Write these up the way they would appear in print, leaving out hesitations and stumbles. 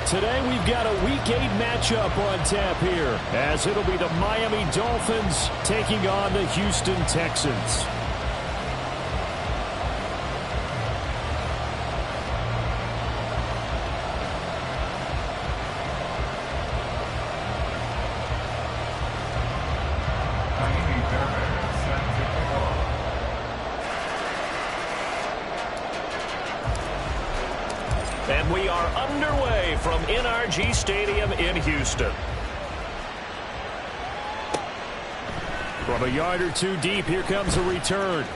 Today we've got a Week 8 matchup on tap here, as it'll be the Miami Dolphins taking on the Houston Texans. And we are underway from NRG Stadium in Houston. From a yard or two deep, here comes a return.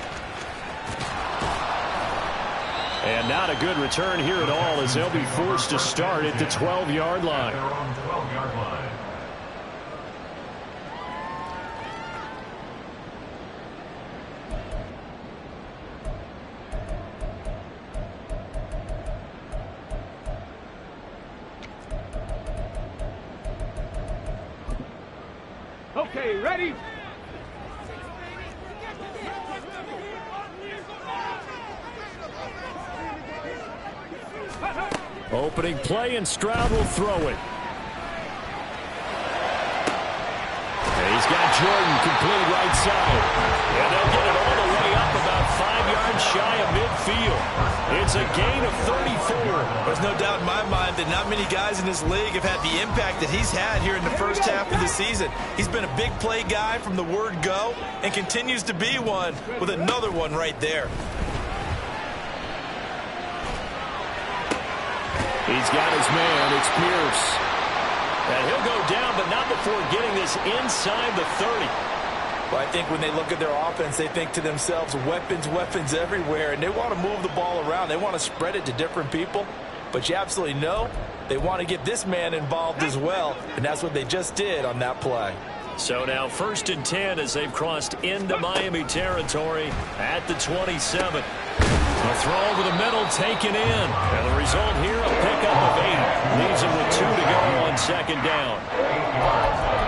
And not a good return here at all, as they'll be forced to start at the 12-yard line. Okay, ready? Opening play, and Stroud will throw it. And he's got Jordan complete right side. And they'll get it all the way up about 5 yards shy of midfield. It's a gain of 34. There's no doubt in my mind that not many guys in this league have had the impact that he's had here in the first half of the season. He's been a big play guy from the word go and continues to be one with another one right there. He's got his man. It's Pierce. And he'll go down, but not before getting this inside the 30. Well, I think when they look at their offense, they think to themselves, weapons, weapons everywhere, and they want to move the ball around. They want to spread it to different people, but you absolutely know they want to get this man involved as well, and that's what they just did on that play. So now 1st and 10 as they've crossed into Miami territory at the 27. A throw over the middle, taken in. And the result here, a pickup of 8. Leaves them with 2 to go on 2nd down.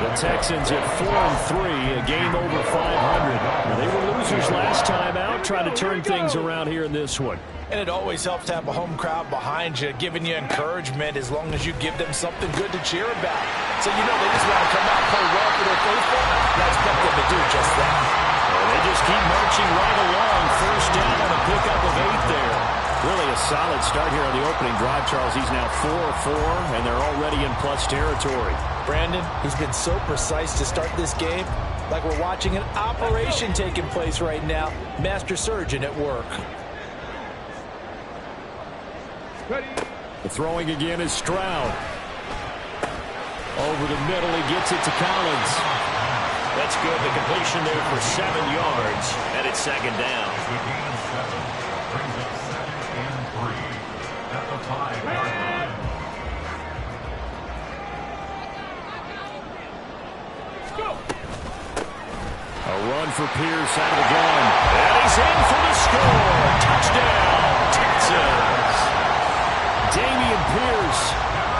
The Texans at 4-3, a game over 500. They were losers last time out, trying to turn things around here in this one. And it always helps to have a home crowd behind you, giving you encouragement as long as you give them something good to cheer about. So you know they just want to come out and play well for their faithful, and I expect them to do just that. And they just keep marching right along. 1st down on a pickup of 8 there. Really a solid start here on the opening drive, Charles. He's now 4-4, and they're already in plus territory. Brandon, he's been so precise to start this game, like we're watching an operation taking place right now. Master surgeon at work. Ready? The throwing again is Stroud. Over the middle, he gets it to Collins. That's good. The completion there for 7 yards, and it's 2nd down. A run for Pierce out of the gun. And he's in for the score. Touchdown, Texans. Dameon Pierce,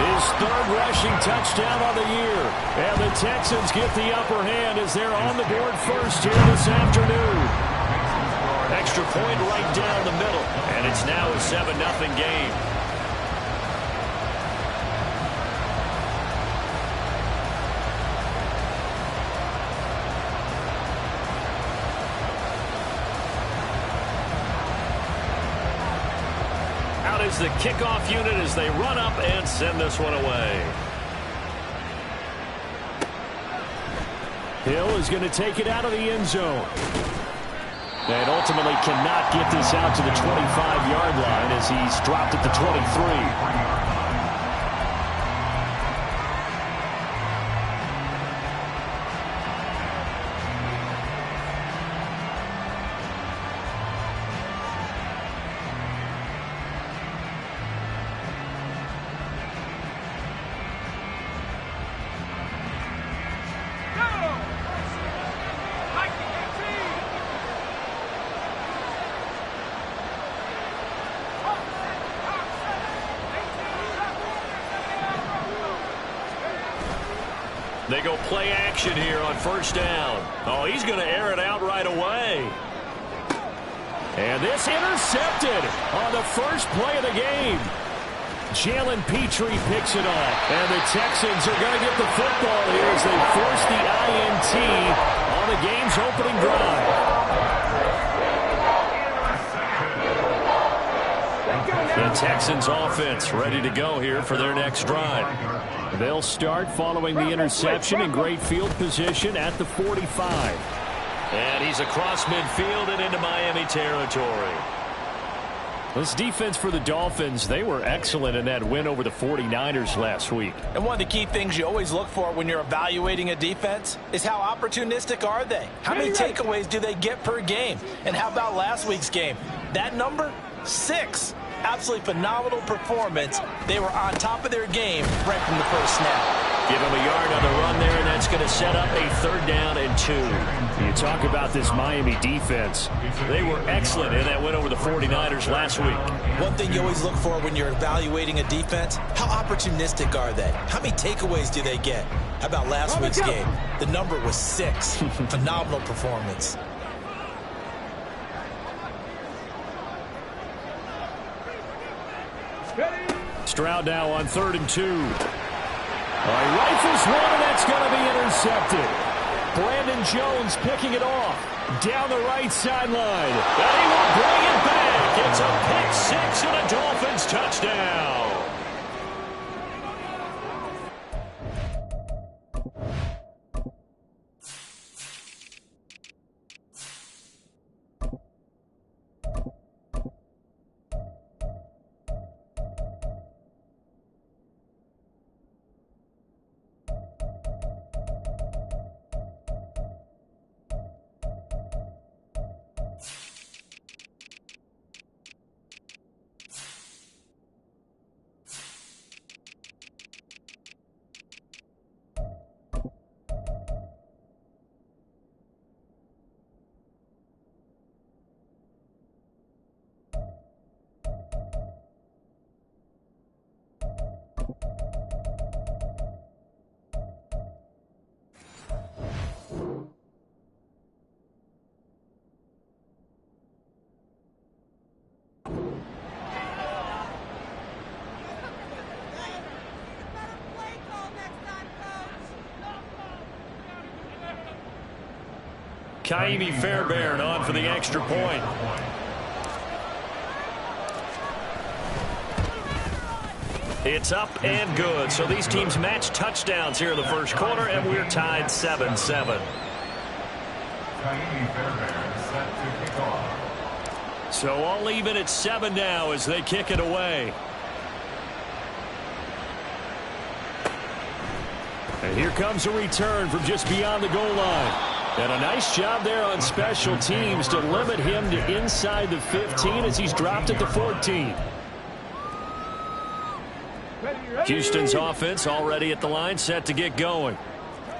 his 3rd rushing touchdown on the year. And the Texans get the upper hand as they're on the board first here this afternoon. Extra point right down the middle. And it's now a 7-0 game. Is the kickoff unit as they run up and send this one away. Hill is going to take it out of the end zone. And ultimately cannot get this out to the 25-yard line as he's dropped at the 23. They go play action here on 1st down. Oh, he's going to air it out right away. And this intercepted on the first play of the game. Jalen Petrie picks it off. And the Texans are going to get the football here as they force the INT on the game's opening drive. The Texans offense ready to go here for their next drive. They'll start following the interception in great field position at the 45. And he's across midfield and into Miami territory. This defense for the Dolphins, they were excellent in that win over the 49ers last week. And one of the key things you always look for when you're evaluating a defense is how opportunistic are they? How many takeaways do they get per game? And how about last week's game? That number, 6. Absolutely phenomenal performance. They were on top of their game right from the first snap. Give him a yard on the run there, and that's going to set up a 3rd down and 2. You talk about this Miami defense. They were excellent in that win over the 49ers last week. One thing you always look for when you're evaluating a defense, how opportunistic are they? How many takeaways do they get? How about last week's game? The number was 6. Phenomenal performance. Stroud now on 3rd and 2. He rifles one, and that's going to be intercepted. Brandon Jones picking it off down the right sideline. And he will bring it back. It's a pick 6 and a Dolphins touchdown. Kaimi Fairbairn on for the extra point. It's up and good. So these teams match touchdowns here in the first quarter, and we're tied 7-7. So all even at 7 now as they kick it away. And here comes a return from just beyond the goal line. And a nice job there on special teams to limit him to inside the 15 as he's dropped at the 14. Houston's offense already at the line, set to get going.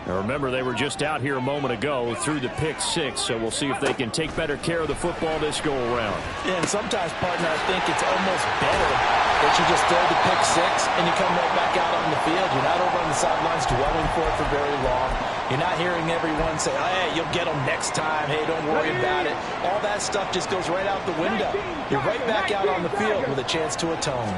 Now remember, they were just out here a moment ago through the pick 6, so we'll see if they can take better care of the football this go around. Yeah, and sometimes, partner, I think it's almost better that you just throw the pick 6 and you come right back out on the field. You're not over on the sidelines dwelling for it for very long. You're not hearing everyone say, hey, you'll get them next time. Hey, don't worry about it. All that stuff just goes right out the window. You're right back out on the field with a chance to atone.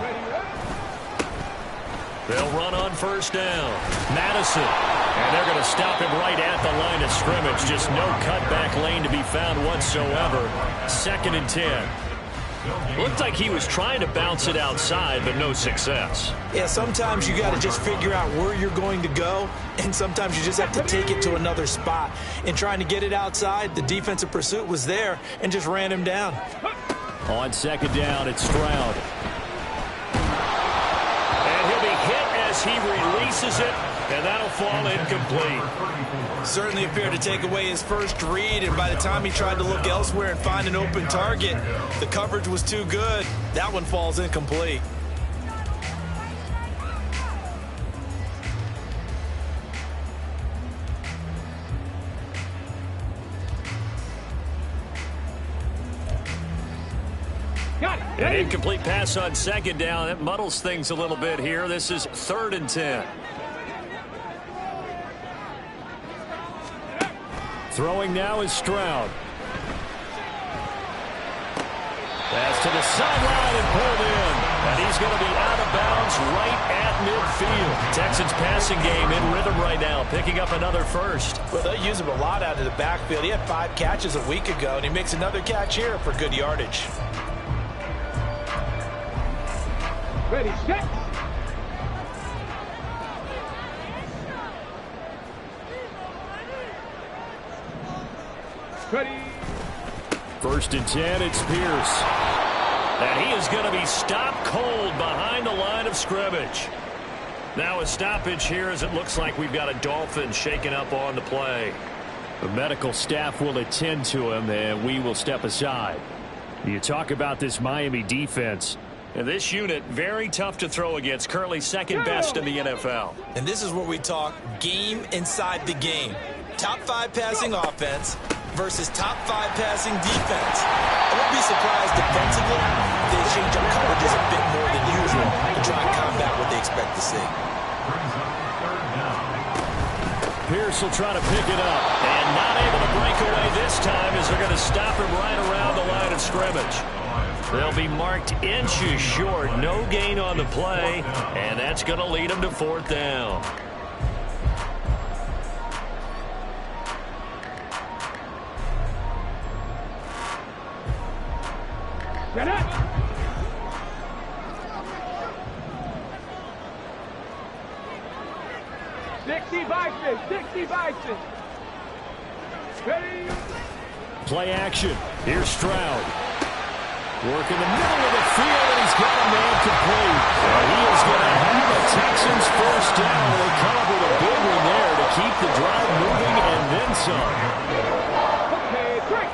They'll run on 1st down. Madison. And they're going to stop him right at the line of scrimmage. Just no cutback lane to be found whatsoever. 2nd and 10. Looked like he was trying to bounce it outside, but no success. Yeah, sometimes you got to just figure out where you're going to go, and sometimes you just have to take it to another spot. In trying to get it outside, the defensive pursuit was there and just ran him down. On 2nd down, it's Stroud. And he'll be hit as he releases it, and that'll fall incomplete. Certainly appeared to take away his first read, and by the time he tried to look elsewhere and find an open target, the coverage was too good. That one falls incomplete. An incomplete pass on 2nd down. That muddles things a little bit here. This is 3rd and 10. Throwing now is Stroud. Pass to the sideline and pulled in. And he's going to be out of bounds is right at midfield. Texans passing game in rhythm right now, picking up another first. Well, they use him a lot out of the backfield. He had 5 catches a week ago, and he makes another catch here for good yardage. Ready, set. Ready. First and 10, it's Pierce. And he is going to be stopped cold behind the line of scrimmage. Now a stoppage here as it looks like we've got a Dolphin shaken up on the play. The medical staff will attend to him, and we will step aside. You talk about this Miami defense. And this unit, very tough to throw against, currently second best in the NFL. And this is where we talk game inside the game. Top 5 passing offense versus top 5 passing defense. I won't be surprised defensively if they change up coverages a bit more than usual to try and combat what they expect to see. Pierce will try to pick it up. And not able to break away this time as they're going to stop him right around the line of scrimmage. They'll be marked inches short. No gain on the play. And that's going to lead them to 4th down. Get up. Sixty Bison. Ready. Play action. Here's Stroud. Work in the middle of the field, and he's got a man complete. And he is going to have a Texans first down. They come up with a big one there to keep the drive moving and then some. Okay, 3.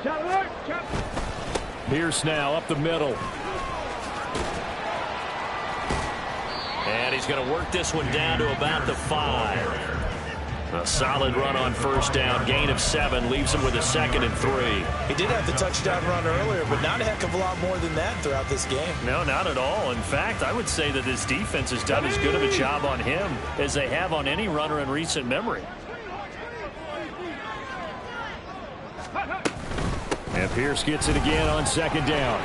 Shot alert. Shot. Pierce now up the middle. And he's going to work this one down to about the 5. A solid run on first down. Gain of 7 leaves him with a 2nd and 3. He did have the touchdown run earlier, but not a heck of a lot more than that throughout this game. No, not at all. In fact, I would say that this defense has done as good of a job on him as they have on any runner in recent memory. And Pierce gets it again on 2nd down.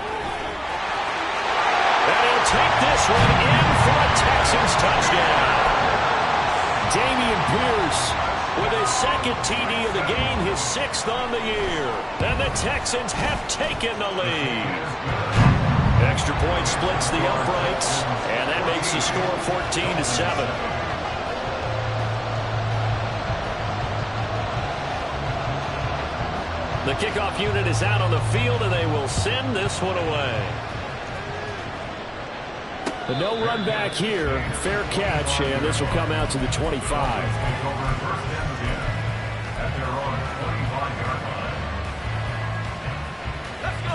And he'll take this one in for a Texans touchdown. Damian Pierce with his 2nd TD of the game, his 6th on the year. And the Texans have taken the lead. Extra point splits the uprights, and that makes the score 14-7. The kickoff unit is out on the field, and they will send this one away. The no run back here, fair catch, and this will come out to the 25.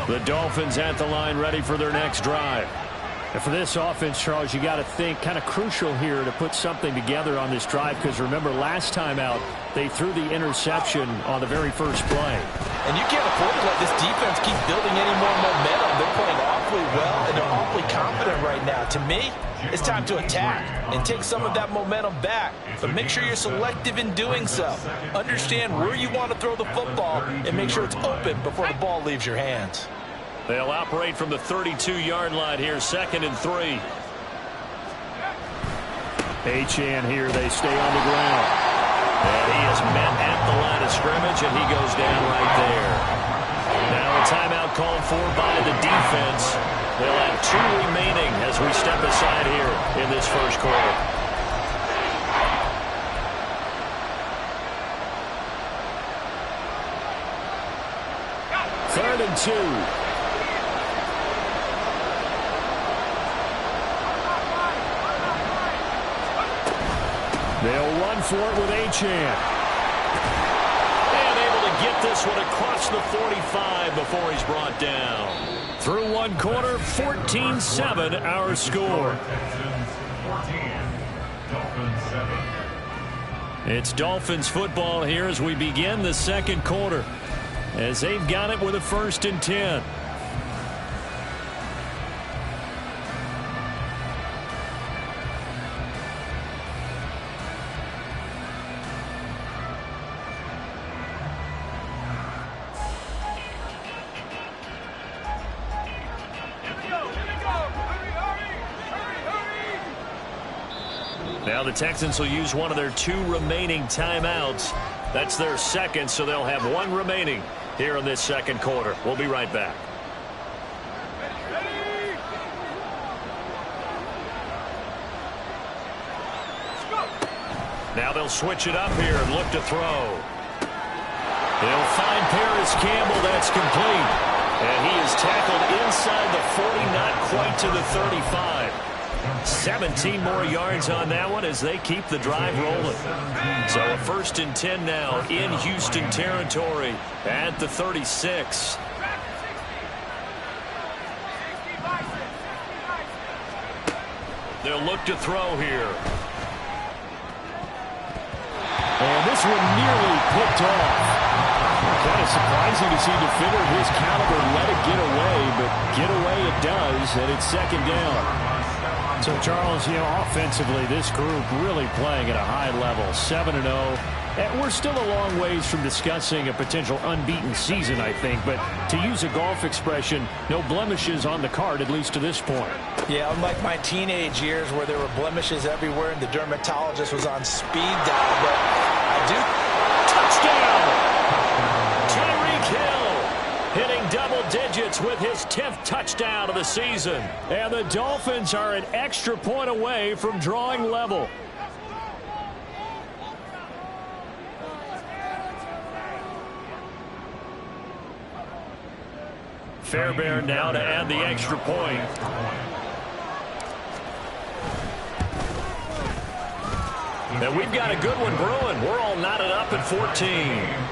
The Dolphins at the line ready for their next drive. And for this offense, Charles, you got to think kind of crucial here to put something together on this drive because remember last time out they threw the interception on the very first play. And you can't afford to let this defense keep building any more momentum. They're playing awfully well, and they're awfully confident right now. To me, it's time to attack and take some of that momentum back. But make sure you're selective in doing so. Understand where you want to throw the football and make sure it's open before the ball leaves your hands. They'll operate from the 32-yard line here, 2nd and 3. Achane here, they stay on the ground. And he is met at the line of scrimmage, and he goes down right there. Now a timeout called for by the defense. They'll have 2 remaining as we step aside here in this first quarter. Third and 2. They'll run for it with Achane. And able to get this one across the 45 before he's brought down. Through one quarter, 14-7 our score. It's Dolphins football here as we begin the second quarter. As they've got it with a 1st and 10. Now the Texans will use one of their 2 remaining timeouts. That's their second, so they'll have 1 remaining here in this second quarter. We'll be right back. Now they'll switch it up here and look to throw. They'll find Paris Campbell. That's complete. And he is tackled inside the 40, not quite to the 35. 17 more yards on that one as they keep the drive rolling. So a 1st and 10 now in Houston territory at the 36. They'll look to throw here. And this one nearly picked off. Kind of surprising to see a defender of his caliber let it get away, but get away it does, and it's 2nd down. So, Charles, offensively, this group really playing at a high level, 7-0. And we're still a long ways from discussing a potential unbeaten season, I think. But to use a golf expression, no blemishes on the card, at least to this point. Yeah, unlike my teenage years where there were blemishes everywhere and the dermatologist was on speed dial, but I do. Touchdown! Tyreek Hill hitting double digits with his 10th touchdown of the season. And the Dolphins are an extra point away from drawing level. Fairbairn now to add the extra point. And we've got a good one brewing. We're all knotted up at 14.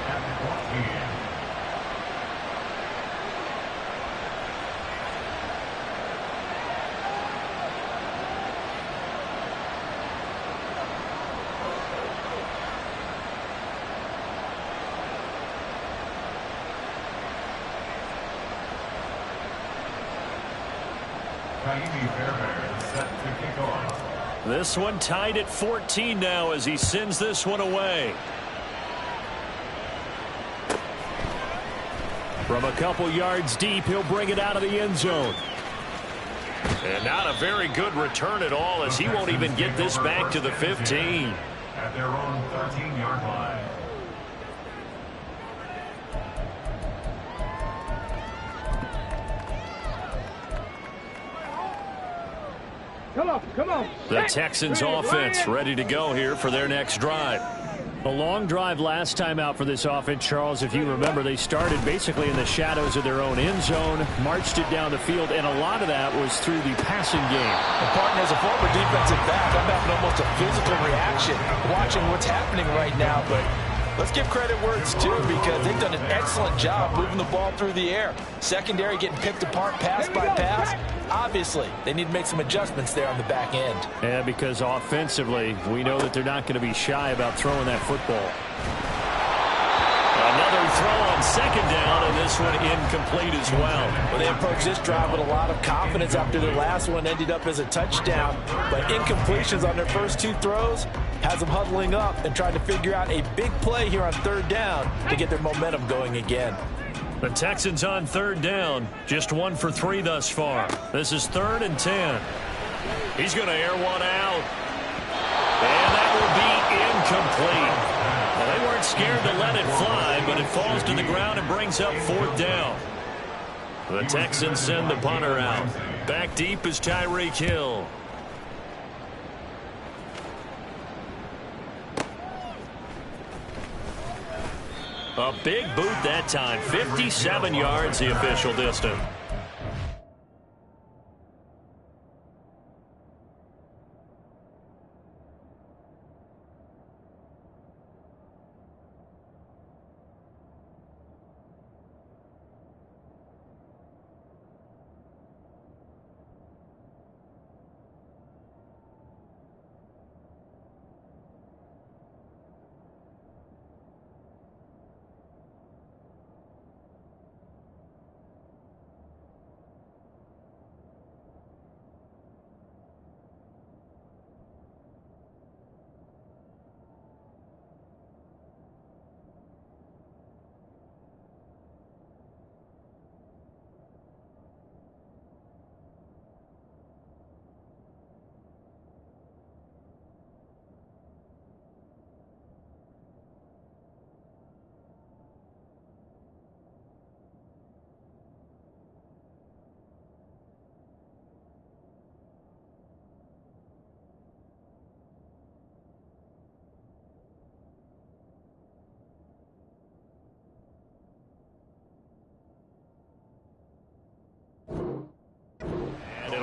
This one tied at 14 now as he sends this one away. From a couple yards deep, he'll bring it out of the end zone. And not a very good return at all as he won't even get this back to the 15. At their own 13-yard line. Come on. The Texans offense ready to go here for their next drive. A long drive last time out for this offense, Charles. If you remember, they started basically in the shadows of their own end zone, marched it down the field, and a lot of that was through the passing game. And partner, as a former defensive back, I'm having almost a physical reaction watching what's happening right now, but let's give credit where it's due because they've done an excellent job moving the ball through the air. Secondary getting picked apart pass by pass. Obviously, they need to make some adjustments there on the back end. Yeah, because offensively, we know that they're not going to be shy about throwing that football. Another throw on 2nd down, and this one incomplete as well. Well, they approached this drive with a lot of confidence after their last one ended up as a touchdown. But incompletions on their first 2 throws has them huddling up and trying to figure out a big play here on 3rd down to get their momentum going again. The Texans on 3rd down, just 1 for 3 thus far. This is 3rd and 10. He's going to air one out. And that will be incomplete. Well, they weren't scared to let it fly, but it falls to the ground and brings up 4th down. The Texans send the punter out. Back deep is Tyreek Hill. A big boot that time. 57 yards the official distance.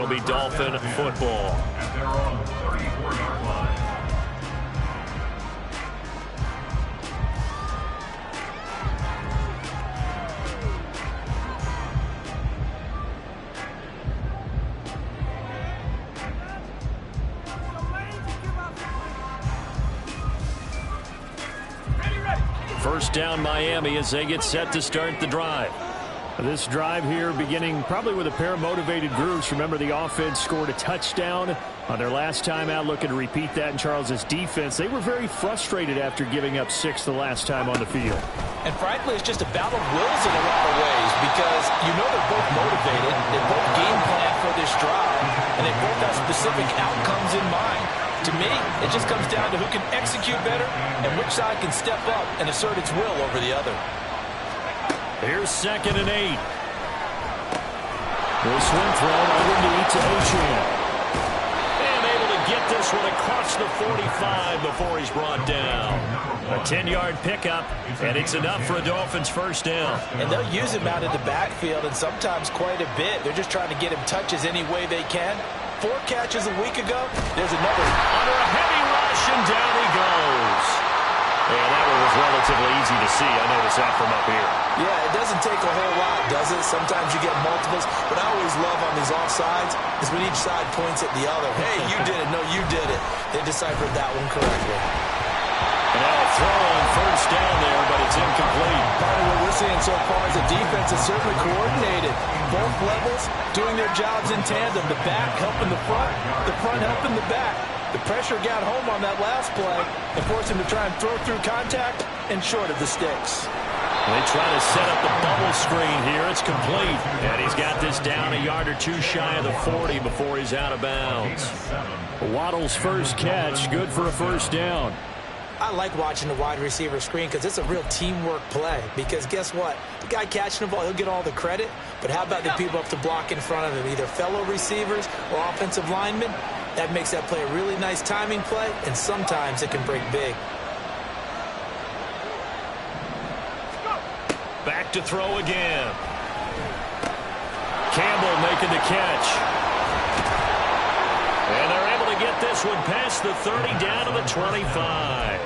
be Dolphin football. At their own 34-yard line. First down Miami as they get set to start the drive. This drive here beginning probably with a pair of motivated groups. Remember, the offense scored a touchdown on their last time out, looking to repeat that in Charles's defense. They were very frustrated after giving up 6 the last time on the field. And frankly, it's just a battle of wills in a lot of ways because you know they're both motivated. They both game plan for this drive, and they both have specific outcomes in mind. To me, it just comes down to who can execute better and which side can step up and assert its will over the other. Here's 2nd and 8. The swing throw underneath to Achane. And able to get this one across the 45 before he's brought down. A 10-yard pickup, and it's enough for a Dolphins first down. And they'll use him out of the backfield, and sometimes quite a bit. They're just trying to get him touches any way they can. 4 catches a week ago. There's another. Under a heavy rush, and down he goes. And that one was relatively easy to see. I noticed that from up here. Yeah, it doesn't take a whole lot, does it? Sometimes you get multiples. What I always love on these offsides is when each side points at the other. Hey, you did it. No, you did it. They deciphered that one correctly. And now a throw on first down there, but it's incomplete. Part of what we're seeing so far is the defense is certainly coordinated. Both levels doing their jobs in tandem. The back helping the front helping the back. The pressure got home on that last play and forced him to try and throw through contact and short of the sticks. They try to set up the bubble screen here. It's complete. And he's got this down a yard or two shy of the 40 before he's out of bounds. Waddle's first catch, good for a first down. I like watching the wide receiver screen because it's a real teamwork play. Because guess what? The guy catching the ball, he'll get all the credit. But how about the people up to block in front of him, either fellow receivers or offensive linemen? That makes that play a really nice timing play, and sometimes it can break big. Back to throw again. Campbell making the catch. And they're able to get this one past the 30 down to the 25.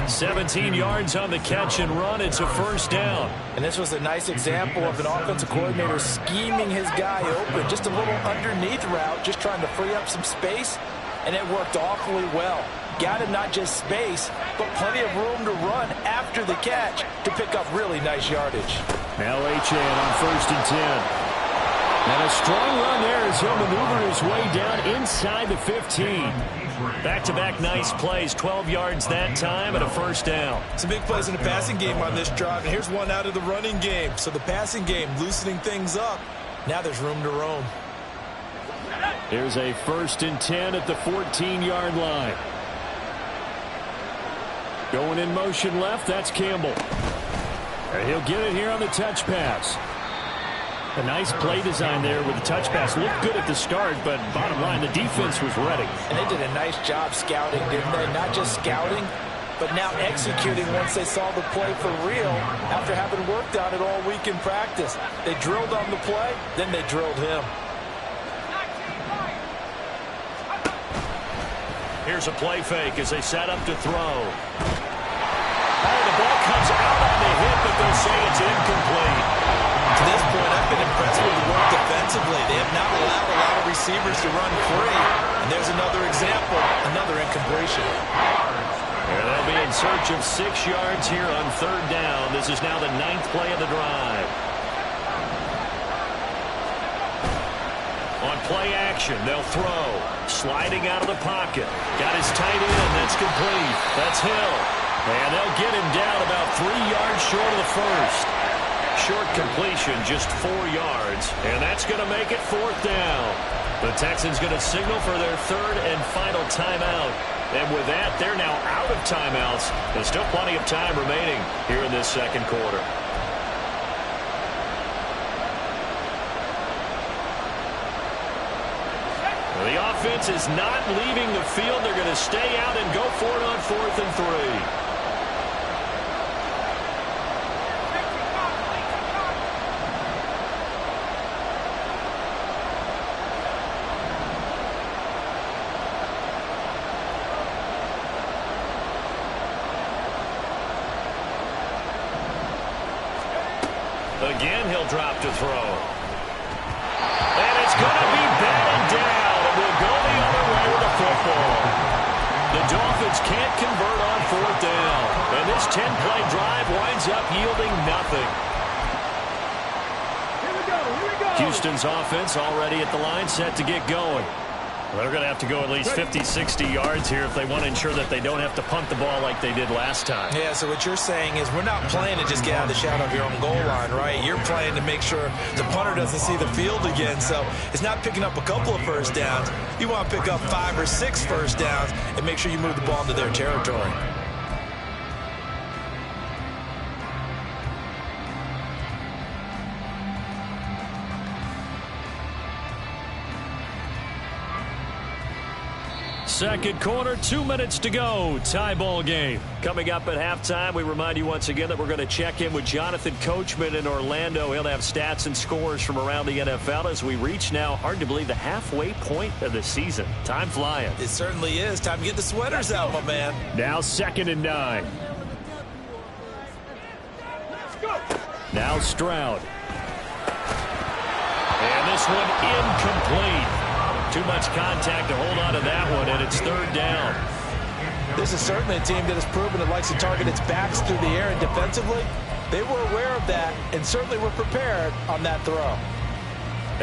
17 yards on the catch and run. It's a first down. And this was a nice example of an offensive coordinator scheming his guy open. Just a little underneath route, just trying to free up some space, and it worked awfully well. Got him not just space, but plenty of room to run after the catch to pick up really nice yardage. Now Achane on 1st and 10. And a strong run there as he'll maneuver his way down inside the 15. Back-to-back nice plays, 12 yards that time and a first down. Some big plays in the passing game on this drive, and here's one out of the running game. So the passing game loosening things up. Now there's room to roam. Here's a 1st and 10 at the 14-yard line. Going in motion left, that's Campbell. And he'll get it here on the touch pass. A nice play design there with the touch pass. Looked good at the start, but bottom line, the defense was ready. And they did a nice job scouting, didn't they? Not just scouting, but now executing once they saw the play for real after having worked on it all week in practice. They drilled on the play, then they drilled him. Here's a play fake as they set up to throw. Oh, the ball comes out on the hit, but they'll say it's incomplete. To this point, I've been impressed with the work defensively. They have not allowed a lot of receivers to run free. And there's another example, another incompletion. And they'll be in search of 6 yards here on 3rd down. This is now the 9th play of the drive. On play action, they'll throw. Sliding out of the pocket. Got his tight end. That's complete. That's Hill. And they'll get him down about 3 yards short of the first. Short completion, just 4 yards. And that's going to make it 4th down. The Texans going to signal for their 3rd and final timeout. And with that, they're now out of timeouts. There's still plenty of time remaining here in this 2nd quarter. The offense is not leaving the field. They're going to stay out and go for it on 4th and 3. Again, he'll drop to throw. And it's going to be batted down. And we'll go the other way with the football. The Dolphins can't convert on 4th down. And this 10-play drive winds up yielding nothing. Here we go. Houston's offense already at the line, set to get going. Well, they're going to have to go at least 50, 60 yards here if they want to ensure that they don't have to punt the ball like they did last time. Yeah, so what you're saying is we're not playing to just get out of the shadow of your own goal line, right? You're playing to make sure the punter doesn't see the field again. So it's not picking up a couple of first downs. You want to pick up 5 or 6 first downs and make sure you move the ball into their territory. Second quarter, 2 minutes to go. Tie ball game. Coming up at halftime, we remind you once again that we're going to check in with Jonathan Coachman in Orlando. He'll have stats and scores from around the NFL as we reach now, hard to believe, the halfway point of the season. Time flying. It certainly is. Time to get the sweaters out, my man. Now 2nd and 9. Now Stroud. And this one incomplete. Too much contact to hold on to that one, and it's 3rd down. This is certainly a team that has proven it likes to target its backs through the air, and defensively, they were aware of that and certainly were prepared on that throw.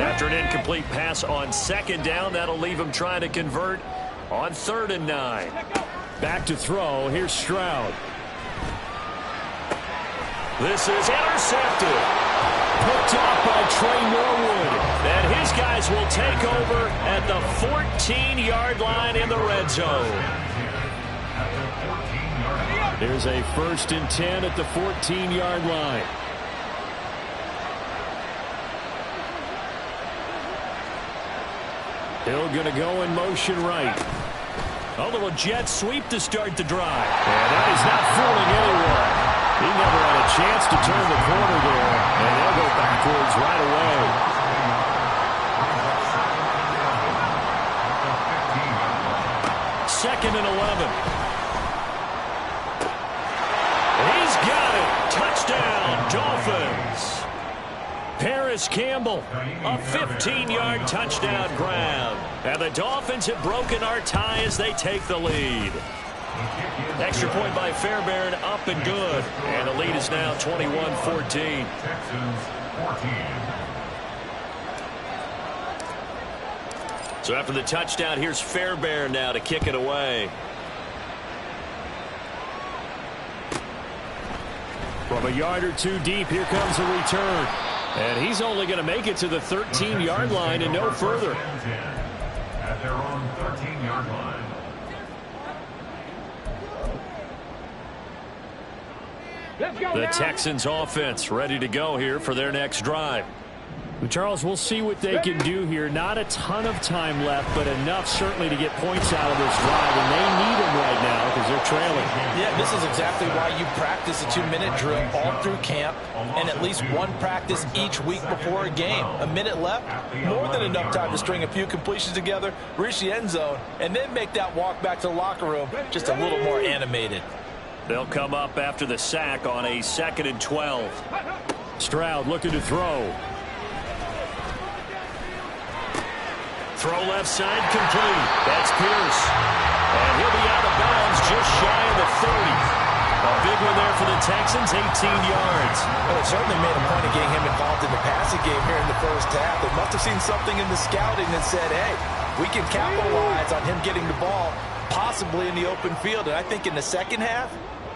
After an incomplete pass on 2nd down, that'll leave them trying to convert on 3rd and 9. Back to throw. Here's Stroud. This is intercepted. Picked off by Trey Norwood. And his guys will take over at the 14-yard line in the red zone. Here's a 1st and 10 at the 14-yard line. Hill going to go in motion right. A little jet sweep to start the drive. And that is not fooling anyone. He never had a chance to turn the corner there. And they'll go backwards right away. 2nd and 11. He's got it. Touchdown, Dolphins. Paris Campbell, a 15-yard touchdown grab. And the Dolphins have broken our tie as they take the lead. Extra point by Fairbairn, up and good. And the lead is now 21-14. So after the touchdown, here's Fairbairn now to kick it away. From a yard or two deep, here comes a return. And he's only going to make it to the 13-yard line and no further. At their own 13-yard line. The Texans offense ready to go here for their next drive. Charles, we'll see what they can do here. Not a ton of time left, but enough certainly to get points out of this drive, and they need them right now because they're trailing. Yeah, this is exactly why you practice a 2-minute drill all through camp and at least one practice each week before a game. A minute left, more than enough time to string a few completions together, reach the end zone, and then make that walk back to the locker room just a little more animated. They'll come up after the sack on a 2nd and 12. Stroud looking to throw. Throw left side complete. That's Pierce. And he'll be out of bounds just shy of the 30. A big one there for the Texans, 18 yards. Well, it certainly made a point of getting him involved in the passing game here in the first half. They must have seen something in the scouting that said, hey, we can capitalize on him getting the ball possibly in the open field. And I think in the second half,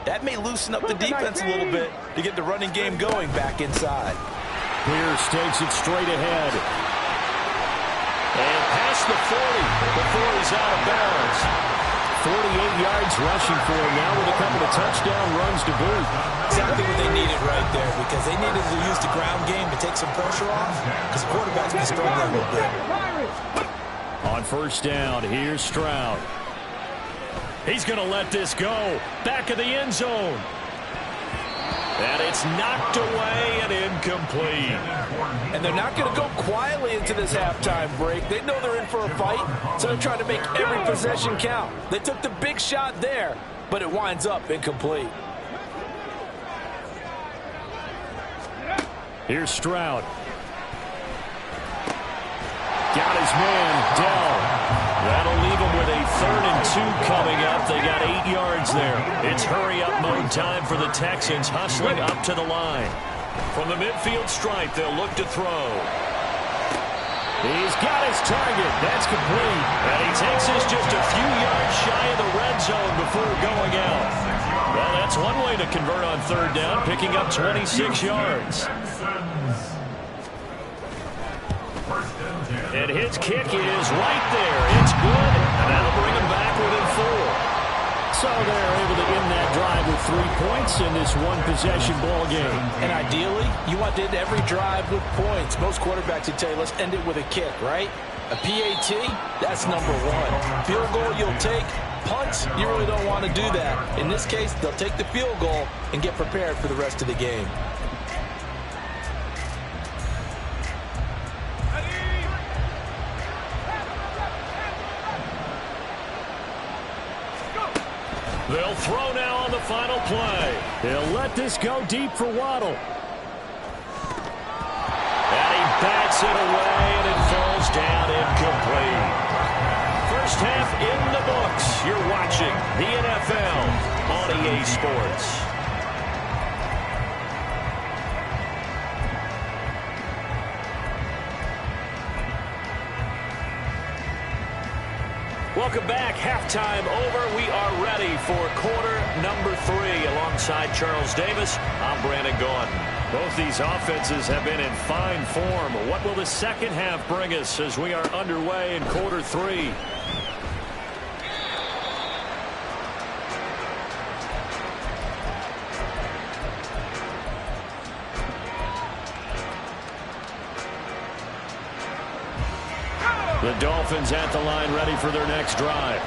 that may loosen up the defense a little bit to get the running game going back inside. Pierce takes it straight ahead. And past the 40 before he's out of bounds. 48 yards rushing for him now with a couple of touchdown runs to boot. Exactly what they needed right there, because they needed to use the ground game to take some pressure off because the quarterback's been struggling a little bit. On 1st down, here's Stroud. He's going to let this go. Back of the end zone. And it's knocked away and incomplete. And they're not going to go quietly into this halftime break. They know they're in for a fight, so they're trying to make every possession count. They took the big shot there, but it winds up incomplete. Here's Stroud. Got his man, Dell. That'll leave him with a 3rd and 2 coming up. They got 8 yards there. It's hurry-up mode time for the Texans, hustling up to the line. From the midfield stripe, they'll look to throw. He's got his target. That's complete. And he takes us just a few yards shy of the red zone before going out. Well, that's one way to convert on 3rd down, picking up 26 yards. And his kick is right there. It's good, and that'll bring him back within 4. So they're able to end that drive with 3 points in this one-possession ball game. And ideally, you want to end every drive with points. Most quarterbacks would tell you, let's end it with a kick, right? A PAT, that's number 1. Field goal you'll take. Punts, you really don't want to do that. In this case, they'll take the field goal and get prepared for the rest of the game. They'll throw now on the final play. They'll let this go deep for Waddle. And he bats it away, and it falls down incomplete. First half in the books. You're watching the NFL on EA Sports. Welcome back. Halftime over. We are ready for quarter number 3. Alongside Charles Davis, I'm Brandon Gaudin. Both these offenses have been in fine form. What will the second half bring us as we are underway in quarter 3? The Dolphins at the line, ready for their next drive.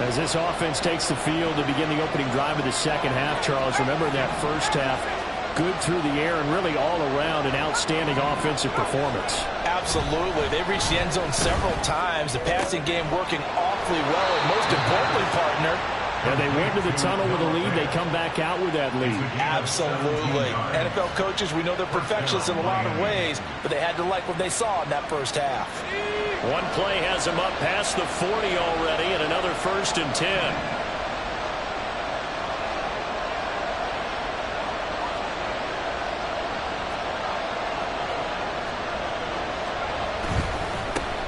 As this offense takes the field to begin the opening drive of the second half, Charles, remember that first half, good through the air and really all around an outstanding offensive performance. Absolutely. They've reached the end zone several times. The passing game working awfully well, and most importantly, partner, and they went to the tunnel with a lead. They come back out with that lead. Absolutely. NFL coaches, we know they're perfectionists in a lot of ways, but they had to like what they saw in that first half. One play has them up past the 40 already, and another 1st and 10.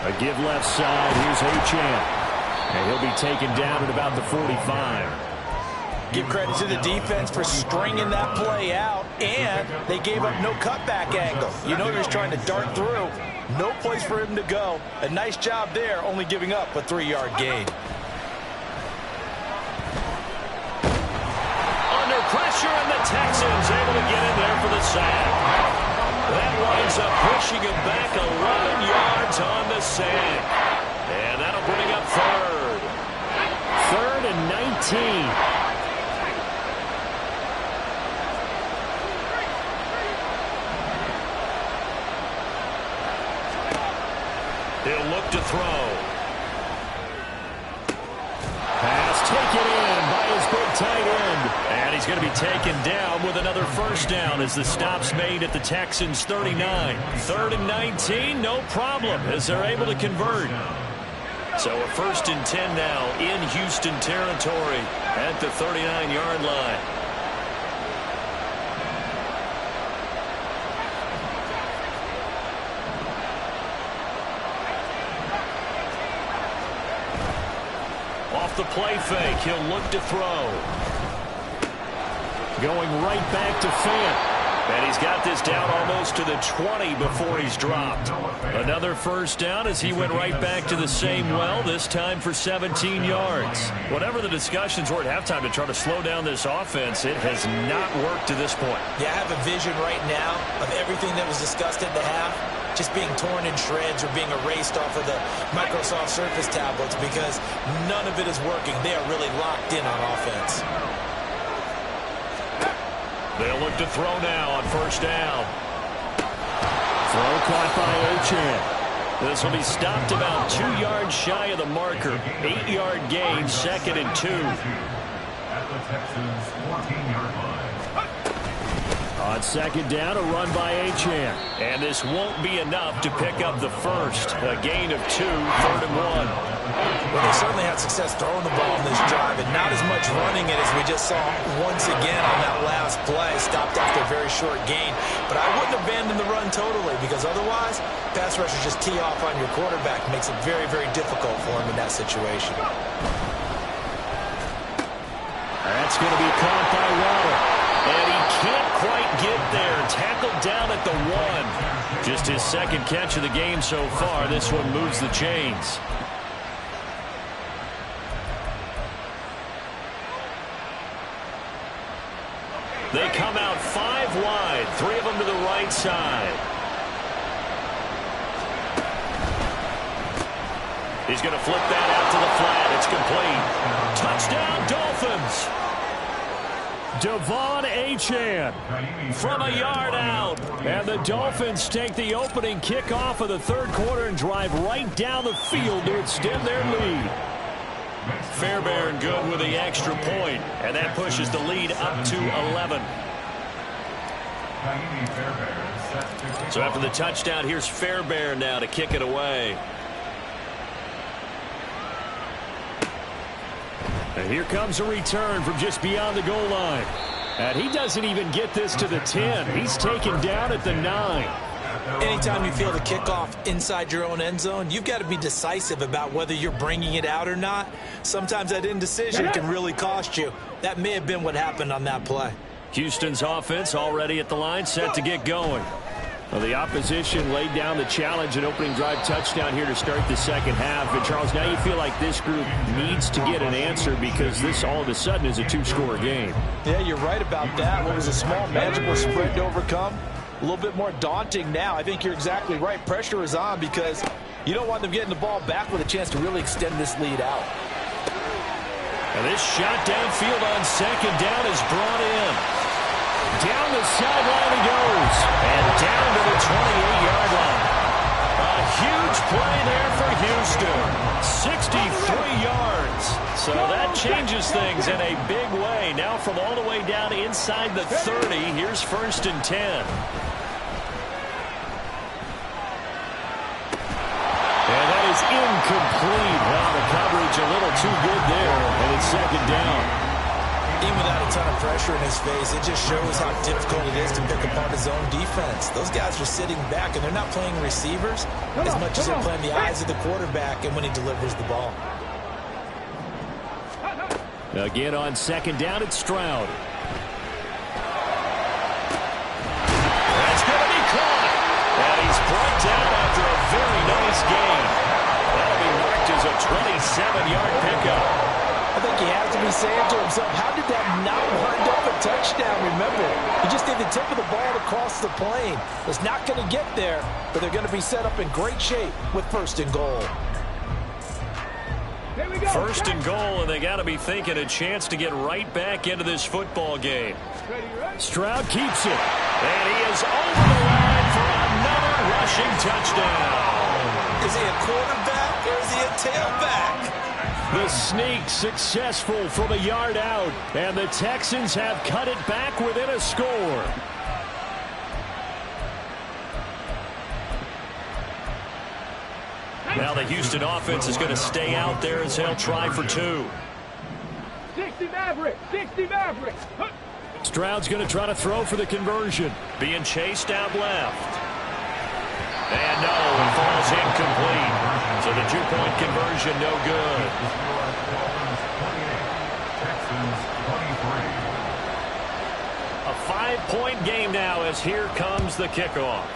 A give left side. Here's Achane. And he'll be taken down at about the 45. Give credit to the defense for stringing that play out, and they gave up no cutback angle. You know he was trying to dart through. No place for him to go. A nice job there, only giving up a 3-yard gain. Under pressure, and the Texans able to get in there for the sack. That winds up pushing him back 11 yards on the sack. And that'll bring up 3rd. 3rd and 19. He'll look to throw. Pass taken in by his big tight end. And he's going to be taken down with another 1st down as the stop's made at the Texans' 39. 3rd and 19, no problem as they're able to convert. So a 1st and 10 now in Houston territory at the 39-yard line. Off the play fake, he'll look to throw. Going right back to Fant. And he's got this down almost to the 20 before he's dropped. Another 1st down as he went right back to the same well, this time for 17 yards. Whatever the discussions were at halftime to try to slow down this offense, it has not worked to this point. Yeah, I have a vision right now of everything that was discussed at the half just being torn in shreds or being erased off of the Microsoft Surface tablets because none of it is working. They are really locked in on offense. They'll look to throw now on 1st down. Throw caught by Achane. This will be stopped about 2 yards shy of the marker. 8-yard gain, 2nd and 2. At the Texans' 14-yard line. On second down, a run by Achane. And this won't be enough to pick up the first. A gain of 2, 3rd and 1. Well, they certainly had success throwing the ball in this drive, and not as much running it as we just saw once again on that last play. Stopped after a very short gain. But I wouldn't abandon the run totally, because otherwise, pass rushers just tee off on your quarterback. Makes it very, very difficult for him in that situation. That's going to be caught by Waddle. And he can't quite get there. Tackled down at the 1. Just his second catch of the game so far. This one moves the chains. They come out 5 wide. 3 of them to the right side. He's going to flip that out to the flat. It's complete. Touchdown, Dolphins. Devon Achane From a yard out. And the Dolphins take the opening kickoff of the third quarter and drive right down the field to extend their lead. Fairbairn good with the extra point, and that pushes the lead up to 11. So after the touchdown, here's Fairbairn now to kick it away. And here comes a return from just beyond the goal line. And he doesn't even get this to the 10. He's taken down at the 9. Anytime you feel the kickoff inside your own end zone, you've got to be decisive about whether you're bringing it out or not. Sometimes that indecision can really cost you. That may have been what happened on that play. Houston's offense already at the line, set to get going. Well, the opposition laid down the challenge, an opening drive touchdown here to start the second half. And, Charles, now you feel like this group needs to get an answer because this all of a sudden is a 2-score game. Yeah, you're right about that. What was a small, manageable spread to overcome? A little bit more daunting now. I think you're exactly right. Pressure is on because you don't want them getting the ball back with a chance to really extend this lead out. And this shot downfield on second down is brought in. Down the sideline he goes. And down to the 28-yard line. A huge play there for Houston. 63 yards. So that changes things in a big way. Now from all the way down inside the 30, here's 1st and 10. And that is incomplete. Well, the coverage a little too good there, and it's second down. Even without a ton of pressure in his face, it just shows how difficult it is to pick apart his own defense. Those guys are sitting back, and they're not playing receivers as much as they're playing the eyes of the quarterback and when he delivers the ball. Again on second down, it's Stroud. That's going to be caught. And he's brought down after a very nice gain. That'll be marked as a 27-yard pickup. I think he has to be saying to himself, how did that not wind up a touchdown? Remember, he just did the tip of the ball to cross the plane. It's not going to get there, but they're going to be set up in great shape with 1st and goal. Here we go. 1st and goal, and they got to be thinking a chance to get right back into this football game. Stroud keeps it. And he is over the line for another rushing touchdown. Is he a quarterback or is he a tailback? The sneak successful from a yard out, and the Texans have cut it back within a score. Now the Houston offense is going to stay out there as they'll try for 2. 60 Mavericks, 60 Mavericks. Stroud's going to try to throw for the conversion. Being chased out left. And no, it falls incomplete. So the 2-point conversion, no good. A 5-point game now as here comes the kickoff.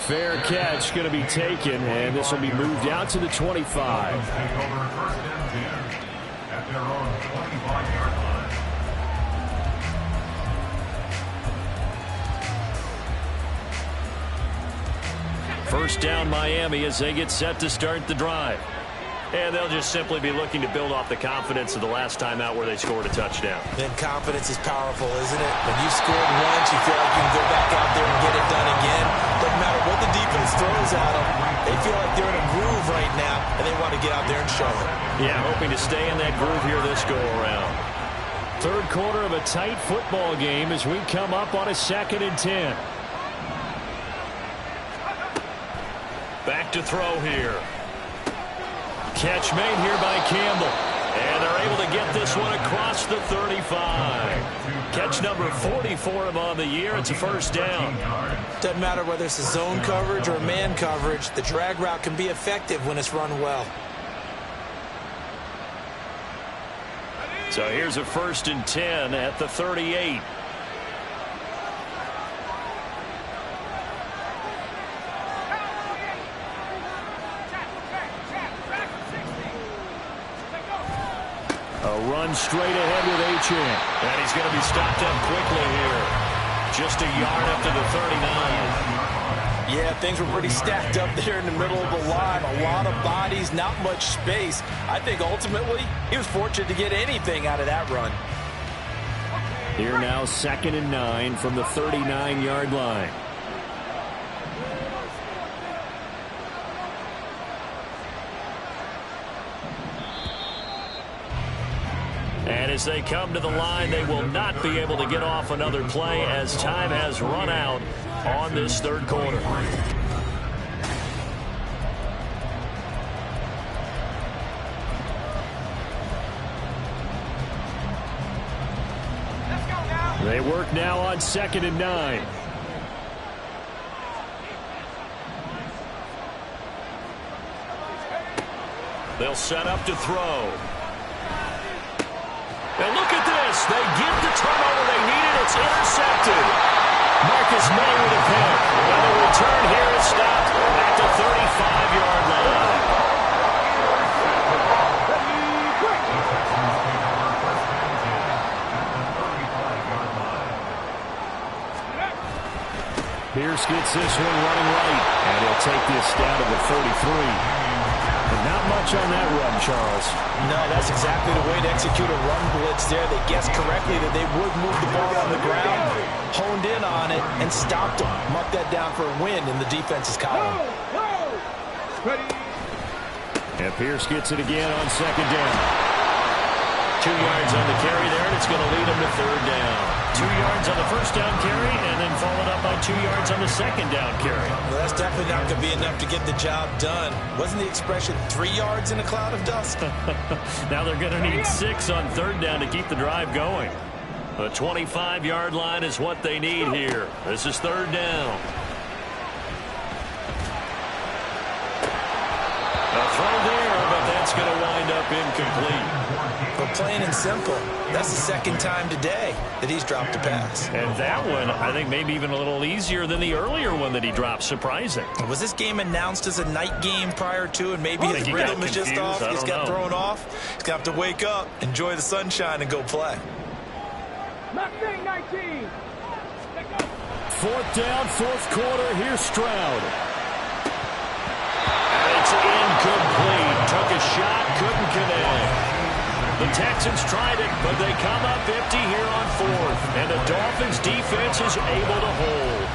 Fair catch going to be taken, and this will be moved out to the 25. Take over 1st and 10 at their own 25-yard line. First down Miami as they get set to start the drive. And they'll just simply be looking to build off the confidence of the last time out where they scored a touchdown. Then confidence is powerful, isn't it? When you scored once, you feel like you can go back out there and get it done again. Doesn't matter what the defense throws at them. They feel like they're in a groove right now, and they want to get out there and show it. Yeah, hoping to stay in that groove here this go-around. Third quarter of a tight football game as we come up on a 2nd and 10. Back to throw here. Catch made here by Campbell. And they're able to get this one across the 35. Catch number 40 for him on the year. It's a first down. Doesn't matter whether it's a zone coverage or man coverage. The drag route can be effective when it's run well. So here's a 1st and 10 at the 38. A run straight ahead with Achane. And he's going to be stopped up quickly here. Just a yard up to the 39. Yeah, things were pretty stacked up there in the middle of the line. A lot of bodies, not much space. I think ultimately he was fortunate to get anything out of that run. Here now 2nd and 9 from the 39-yard line. And as they come to the line, they will not be able to get off another play as time has run out on this third quarter. They work now on 2nd and 9. They'll set up to throw. And look at this. They get the turnover they needed. It's intercepted. Marcus May with a pick. And the return here is stopped at the 35-yard line. Pierce gets this one running right. And he'll take this down to the 33. But not much on that run, Charles. No, that's exactly the way to execute a run blitz there. They guessed correctly that they would move the ball on the ground, honed in on it, and stopped them. Mark that down for a win in the defense's column. And Pierce gets it again on 2nd down. 2 yards on the carry there, and it's going to lead him to 3rd down. 2 yards on the first down carry, and then followed up by 2 yards on the 2nd down carry. Well, that's definitely not going to be enough to get the job done. Wasn't the expression 3 yards in a cloud of dust? Now they're going to need 6 on 3rd down to keep the drive going. The 25-yard line is what they need here. This is 3rd down. A throw there, but that's going to wind up incomplete. But plain and simple, that's the 2nd time today that he's dropped a pass. And that one, I think, maybe even a little easier than the earlier one that he dropped. Surprising. Was this game announced as a night game prior to, and maybe his rhythm is just off? He's got thrown off. He's got to wake up, enjoy the sunshine, and go play. 19. 4th down, 4th quarter. Here's Stroud. And it's incomplete. Took a shot, couldn't connect. The Texans tried it, but they come up empty here on 4th. And the Dolphins defense is able to hold.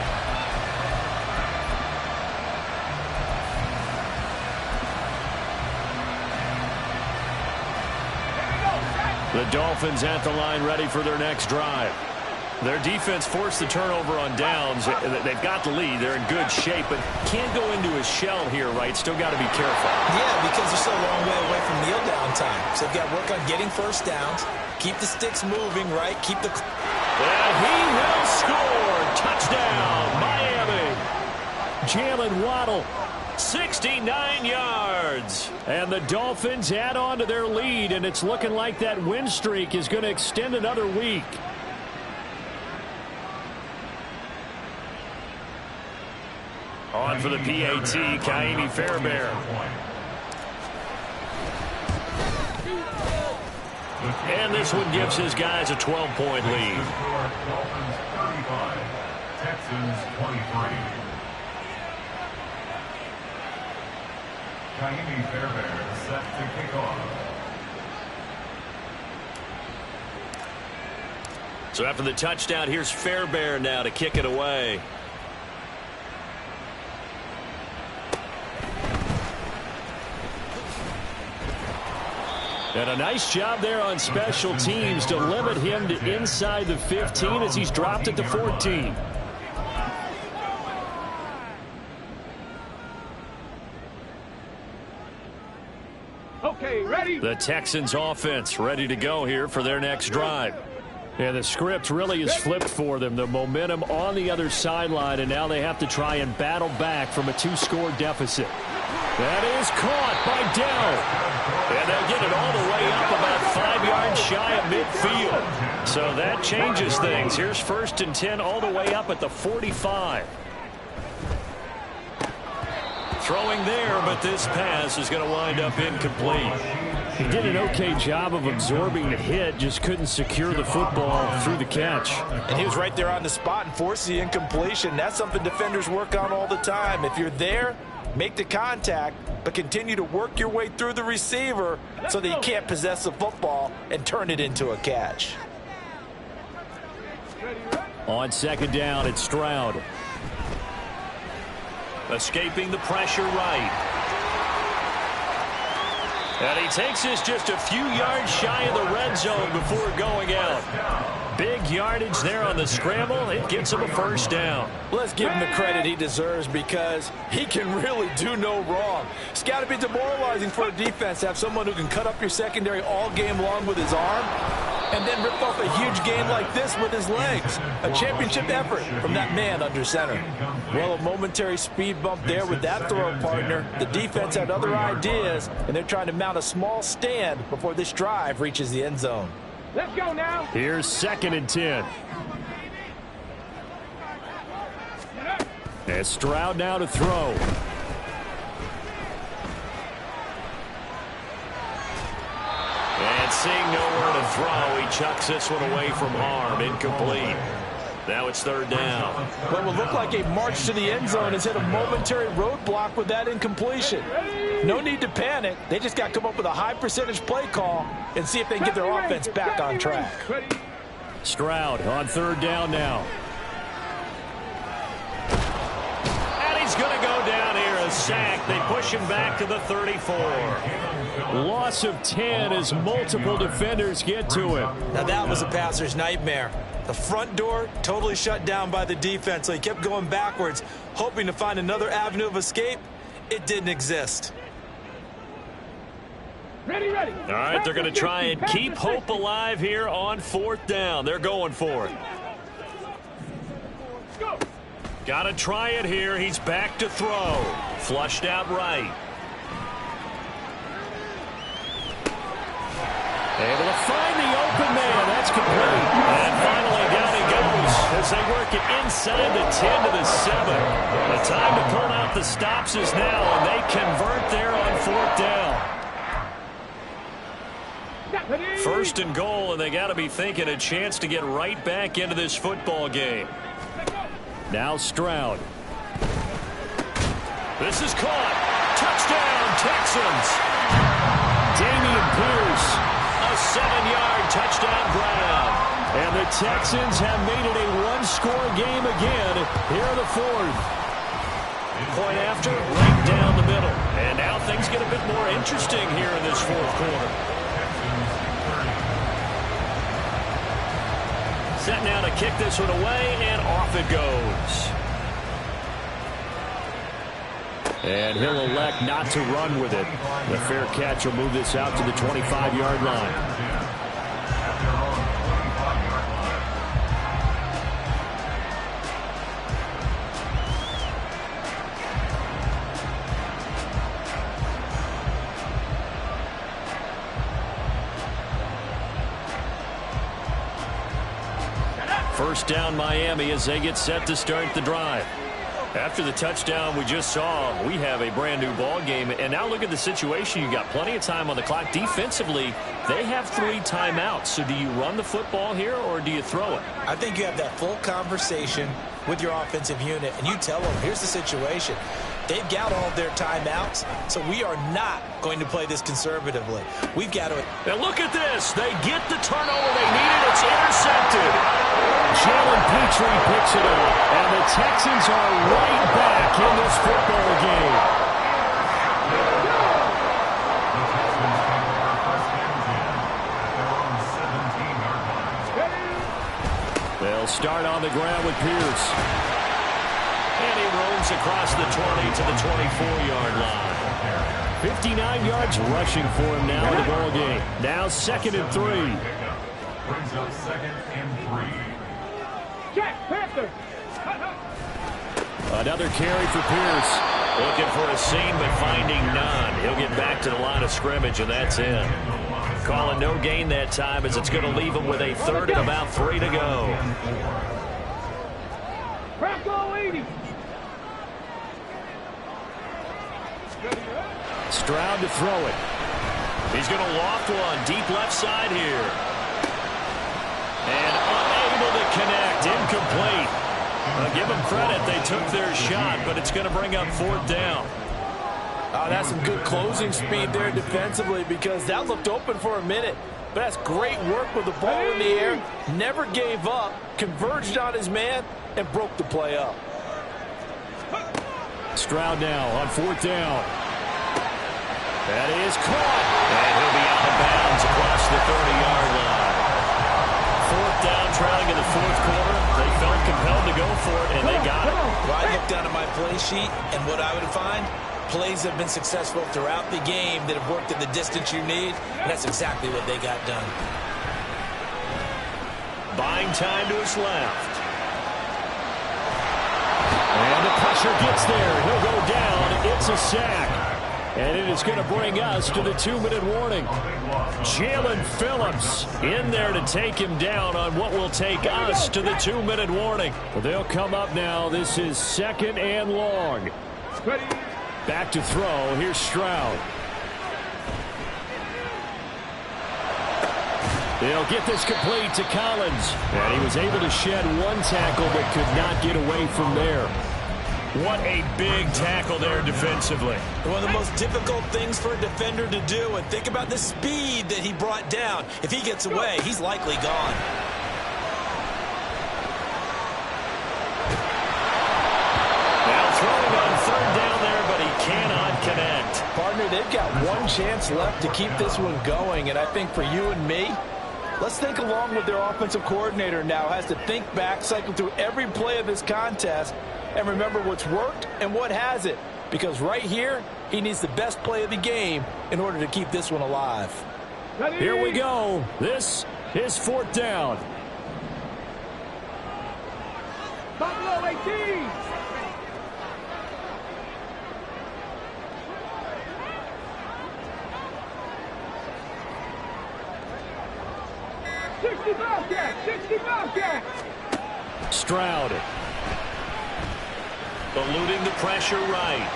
The Dolphins at the line ready for their next drive. Their defense forced the turnover on downs. They've got the lead. They're in good shape, but can't go into a shell here, right? Still got to be careful. Yeah, because they're still a long way away from kneel down time. So they've got to work on getting first downs, keep the sticks moving, right? Keep the... And he will score. Touchdown, Miami. Jalen Waddle, 69 yards. And the Dolphins add on to their lead, and it's looking like that win streak is going to extend another week. On for the PAT, Ka'imi Fairbairn. And this one gives his guys a 12-point lead. Dolphins 35, Texans 23. Ka'imi Fairbairn set to kick off. So after the touchdown, here's Fairbairn now to kick it away. And a nice job there on special teams to limit him to inside the 15 as he's dropped it to 14. Okay, ready? The Texans offense ready to go here for their next drive. And the script really is flipped for them. The momentum on the other sideline, and now they have to try and battle back from a 2-score deficit. That is caught by Dell. And they'll get it all the way up about 5 yards shy of midfield. So that changes things. Here's 1st and 10 all the way up at the 45. Throwing there, but this pass is going to wind up incomplete. He did an okay job of absorbing the hit, just couldn't secure the football through the catch. And he was right there on the spot and forced the incompletion. That's something defenders work on all the time. If you're there, make the contact, but continue to work your way through the receiver so that he can't possess the football and turn it into a catch. On 2nd down, it's Stroud. Escaping the pressure right. And he takes this just a few yards shy of the red zone before going out. Big yardage there on the scramble. It gets him a 1st down. Let's give him the credit he deserves because he can really do no wrong. It's got to be demoralizing for a defense to have someone who can cut up your secondary all game long with his arm and then rip off a huge gain like this with his legs. A championship effort from that man under center. Well, a momentary speed bump there with that throw partner. The defense had other ideas, and they're trying to mount a small stand before this drive reaches the end zone. Let's go now. Here's 2nd and 10. And Stroud now to throw. And seeing nowhere to throw, he chucks this one away from arm. Incomplete. Now it's 3rd down. What will look like a march to the end zone has hit a momentary roadblock with that incompletion. No need to panic. They just got to come up with a high percentage play call and see if they can get their offense back on track. Stroud on 3rd down now. And he's going to go down here, a sack. They push him back to the 34. Loss of 10 as multiple defenders get to him. Now that was a passer's nightmare. The front door totally shut down by the defense, so he kept going backwards, hoping to find another avenue of escape. It didn't exist. Ready, ready. All right, they're going to try and keep hope alive here on 4th down. They're going for it. Go. Got to try it here. He's back to throw. Flushed out right. Able to find the open man. That's complete. And finally down he goes as they work it inside the 10 to the 7. The time to pull out the stops is now, and they convert there on 4th down. 1st and goal, and they got to be thinking a chance to get right back into this football game. Now Stroud. This is caught. Touchdown, Texans. Dameon Pierce. A 7-yard touchdown grab. And the Texans have made it a 1-score game again here in the 4th. Point after, right down the middle. And now things get a bit more interesting here in this 4th quarter. Set now to kick this one away, and off it goes. And he'll elect not to run with it. The fair catch will move this out to the 25-yard line. First down Miami as they get set to start the drive. After the touchdown we just saw, we have a brand new ball game. And now look at the situation. You got plenty of time on the clock. Defensively, they have 3 timeouts. So do you run the football here or do you throw it? I think you have that full conversation with your offensive unit, and you tell them, here's the situation. They've got all their timeouts, so we are not going to play this conservatively. We've got to... And look at this. They get the turnover they needed. It's intercepted. Jalen Petrie picks it up, and the Texans are right back in this football game. start on the ground with Pierce. And he roams across the 20 to the 24-yard line. 59 yards rushing for him now in the ball game. Now 2nd and 3. Brings up 2nd and 3. Check, Panther. Another carry for Pierce. Looking for a seam, but finding none. He'll get back to the line of scrimmage, and that's it. Calling no gain that time as it's going to leave him with a 3rd and about 3 to go. Bronco 80. Stroud to throw it. He's going to loft one deep left side here. And unable to connect. Incomplete. I'll give them credit. They took their shot, but it's going to bring up 4th down. That's some good closing speed there defensively because that looked open for a minute. But that's great work with the ball in the air. Never gave up, converged on his man, and broke the play up. Stroud now on 4th down. That is caught. And he'll be out of bounds across the 30-yard line. 4th down, trailing in the 4th quarter. They felt compelled to go for it, and they got it. Well, I look down at my play sheet, and what I would find, plays have been successful throughout the game that have worked in the distance you need, and that's exactly what they got done. Buying time to his left. And the pressure gets there. He'll go down. It's a sack. And it is going to bring us to the 2-minute warning. Jaelan Phillips in there to take him down on what will take us to the 2-minute warning. Well, they'll come up now. This is 2nd and long. Back to throw. Here's Stroud. They'll get this complete to Collins. And he was able to shed 1 tackle but could not get away from there. What a big tackle there defensively. One of the most difficult things for a defender to do, and think about the speed that he brought down. If he gets away, he's likely gone. Now throwing on 3rd down there, but he cannot connect. Partner, they've got 1 chance left to keep this one going, and I think for you and me, let's think along with their offensive coordinator now. Has to think back, cycle through every play of this contest, and remember what's worked and what hasn't. Because right here, he needs the best play of the game in order to keep this one alive. Here we go. This is 4th down. Buffalo 18. Stroud. Eluding the pressure right.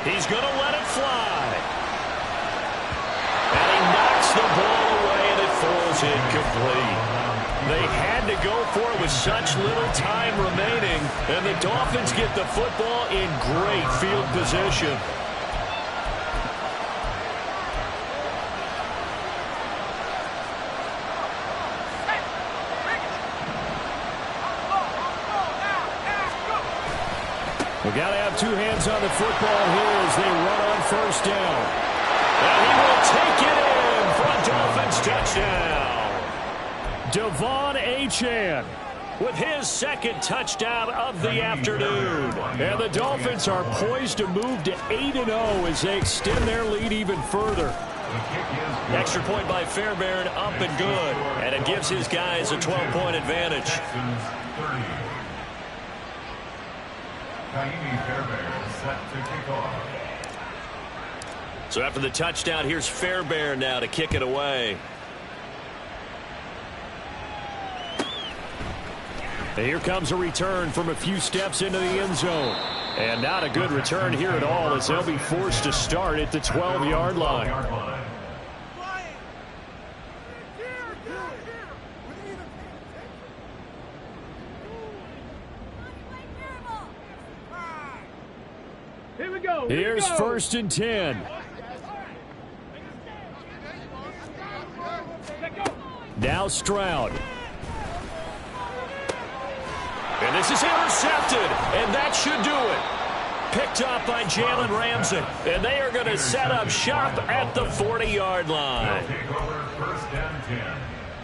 He's going to let it fly. And he knocks the ball away, and it falls incomplete. They had to go for it with such little time remaining, and the Dolphins get the football in great field position. We got to have 2 hands on the football here as they run on 1st down. And he will take it in for a Dolphins touchdown. Devon Achane with his 2nd touchdown of the afternoon. And the Dolphins are poised to move to 8-0 as they extend their lead even further. Extra point by Fairbairn, up and good. And it gives his guys a 12-point advantage. Ka'imi Fairbairn set to kick off. So after the touchdown, here's Fairbairn now to kick it away. And here comes a return from a few steps into the end zone. And not a good return here at all as they'll be forced to start at the 12-yard line. Here we go. Here's 1st and 10. Now Stroud. And this is intercepted, and that should do it. Picked up by Jalen Ramsey, and they are going to set up shop at the 40-yard line. They'll take over 1st and 10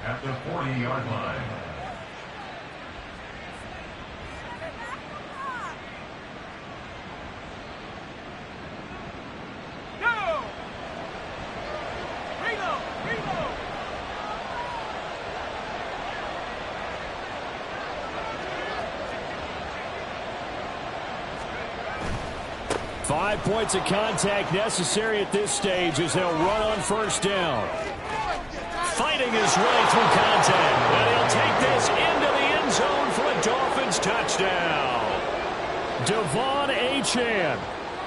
at the 40-yard line. 5 points of contact necessary at this stage as they'll run on first down. Fighting his way through contact. And he'll take this into the end zone for a Dolphins touchdown. Devon Achane,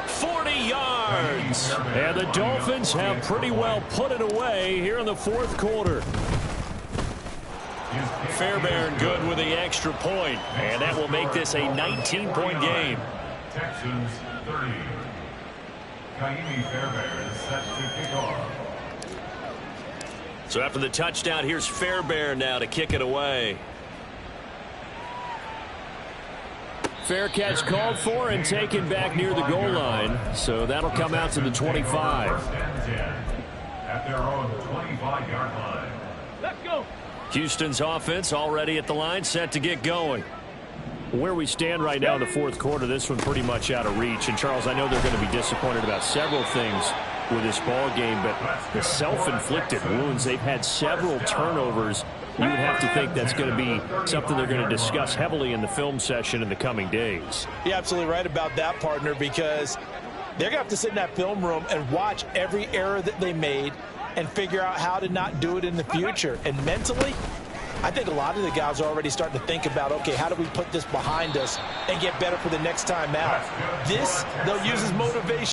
40 yards. And the Dolphins have pretty well put it away here in the fourth quarter. Fairbairn good with the extra point, and that will make this a 19-point game. Texans 30. Kaimi Fairbairn is set to kick off. So after the touchdown, here's Fairbairn now to kick it away. Fair catch called for and taken back near the goal line. So that'll come out to the 25. At their own 25-yard line. Let's go. Houston's offense already at the line, set to get going. Where we stand right now in the fourth quarter, this one pretty much out of reach. And, Charles, I know they're going to be disappointed about several things with this ball game, but the self-inflicted wounds, they've had several turnovers. You would have to think that's going to be something they're going to discuss heavily in the film session in the coming days. You're absolutely right about that, partner, because they're going to have to sit in that film room and watch every error that they made and figure out how to not do it in the future. And mentally, I think a lot of the guys are already starting to think about, okay, how do we put this behind us and get better for the next time out? This, they'll use as motivation.